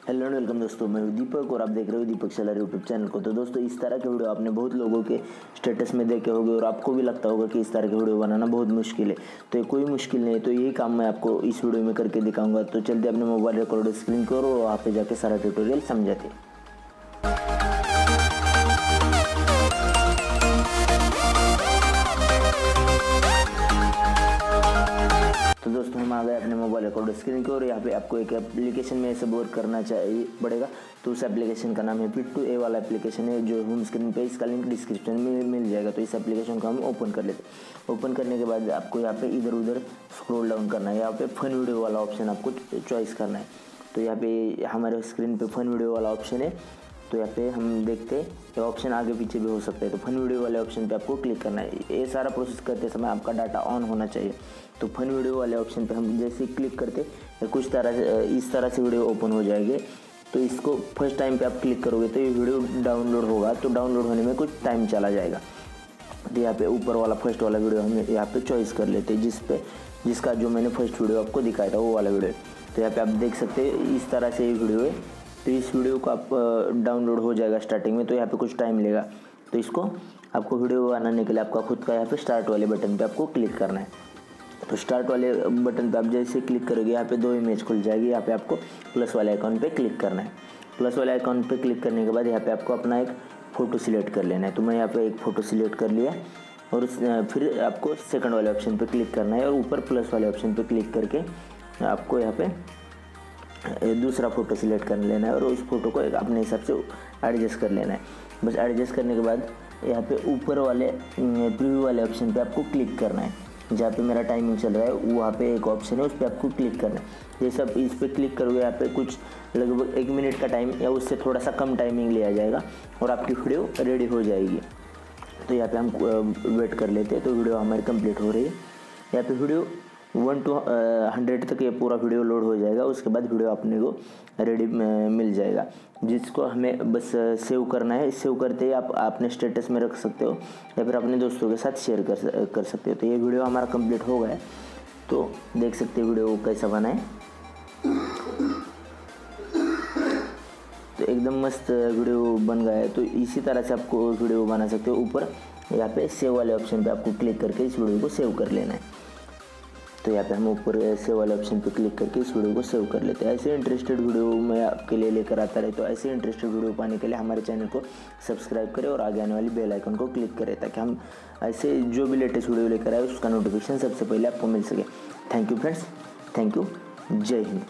Hello and welcome दोस्तों, मैं हूं दीपक और आप देख रहे हो दीपक शेलर यूट्यूब चैनल को। तो दोस्तों, इस तरह के वीडियो आपने बहुत लोगों के स्टेटस में देखे होंगे और आपको भी लगता होगा कि इस तरह के वीडियो बनाना बहुत मुश्किल है। तो ये कोई मुश्किल नहीं है, तो यही काम मैं आपको इस वीडियो में करके दिखाऊंगा। तो चलते अपने मोबाइल रिकॉर्ड स्क्रीन करो और वहाँ पे जाके सारा ट्यूटोरियल समझाते हैं। तो दोस्तों, हम आ गए अपने मोबाइल रिकॉर्ड स्क्रीन को और यहाँ पे आपको एक एप्लीकेशन में ऐसे वर्क करना चाहिए पड़ेगा। तो उस एप्लीकेशन का नाम है पिटू। ए वाला एप्लीकेशन है जो होम स्क्रीन पे, इसका लिंक डिस्क्रिप्शन में मिल जाएगा। तो इस एप्लीकेशन को हम ओपन कर लेते हैं। ओपन करने के बाद आपको यहाँ पे इधर उधर स्क्रॉल डाउन करना है। यहाँ पे फन वीडियो वाला ऑप्शन आपको चॉइस करना है। तो यहाँ पे हमारे स्क्रीन पे फन वीडियो वाला ऑप्शन है। तो यहाँ पे हम देखते हैं ये ऑप्शन आगे पीछे भी हो सकता है। तो फन वीडियो वाले ऑप्शन पे आपको क्लिक करना है। ये सारा प्रोसेस करते समय आपका डाटा ऑन होना चाहिए। तो फन वीडियो वाले ऑप्शन पे हम जैसे क्लिक करते कुछ तरह से इस तरह से वीडियो ओपन हो जाएंगे। तो इसको फर्स्ट टाइम पे आप क्लिक करोगे तो ये वीडियो डाउनलोड होगा। तो डाउनलोड होने में कुछ टाइम चला जाएगा। तो यहाँ पे ऊपर वाला फर्स्ट वाला वीडियो हम यहाँ पे चॉइस कर लेते हैं, जिसका जो मैंने फर्स्ट वीडियो आपको दिखाया था वो वाला वीडियो। तो यहाँ पे आप देख सकते हैं इस तरह से ये वीडियो है। तो इस वीडियो को आप डाउनलोड हो जाएगा स्टार्टिंग में। तो यहाँ पे कुछ टाइम लेगा। तो इसको आपको वीडियो बनाने के लिए आपका खुद का यहाँ पे स्टार्ट वाले बटन पे आपको क्लिक करना है। तो स्टार्ट वाले बटन पे आप जैसे क्लिक करोगे यहाँ पे 2 इमेज खुल जाएगी। यहाँ पे आपको प्लस वाले आइकॉन पे क्लिक करना है। प्लस वाले आइकॉन पे क्लिक करने के बाद यहाँ पे आपको अपना एक फ़ोटो सिलेक्ट कर लेना है। तो मैं यहाँ पे एक फ़ोटो सिलेक्ट कर लिया और फिर आपको सेकंड वाले ऑप्शन पे क्लिक करना है और ऊपर प्लस वाले ऑप्शन पे क्लिक करके आपको यहाँ पे दूसरा फ़ोटो सिलेक्ट कर लेना है और उस फोटो को अपने हिसाब से एडजस्ट कर लेना है। बस एडजस्ट करने के बाद यहाँ पे ऊपर वाले प्रीव्यू वाले ऑप्शन पे आपको क्लिक करना है। जहाँ पे मेरा टाइमिंग चल रहा है वहाँ पे एक ऑप्शन है, उस पर आपको क्लिक करना है। जैसे आप इस पर क्लिक करोगे यहाँ पे कुछ लगभग 1 मिनट का टाइम या उससे थोड़ा सा कम टाइमिंग लिया जाएगा और आपकी वीडियो रेडी हो जाएगी। तो यहाँ पे हम वेट कर लेते हैं। तो वीडियो हमारी कंप्लीट हो रही है। यहाँ पे वीडियो 1 to 100 तक ये पूरा वीडियो लोड हो जाएगा। उसके बाद वीडियो अपने को रेडी मिल जाएगा, जिसको हमें बस सेव करना है। सेव करते ही आप अपने स्टेटस में रख सकते हो या फिर अपने दोस्तों के साथ शेयर कर सकते हो। तो ये वीडियो हमारा कंप्लीट हो गया है। तो देख सकते हो वीडियो कैसा बना है। तो एकदम मस्त वीडियो बन गया है। तो इसी तरह से आपको वीडियो बना सकते हो। ऊपर यहाँ पे सेव वाले ऑप्शन पे आपको क्लिक करके इस वीडियो को सेव कर लेना है। तो यहाँ पे हम ऊपर सेव वाले ऑप्शन पे क्लिक करके इस वीडियो को सेव कर लेते हैं। ऐसे इंटरेस्टेड वीडियो मैं आपके लिए लेकर आता रहे। तो ऐसे इंटरेस्टेड वीडियो पाने के लिए हमारे चैनल को सब्सक्राइब करें और आगे आने वाली बेल आइकन को क्लिक करें, ताकि हम ऐसे जो भी लेटेस्ट वीडियो लेकर आए उसका नोटिफिकेशन सबसे पहले आपको मिल सके। Thank you friends, thank you, जय हिंद।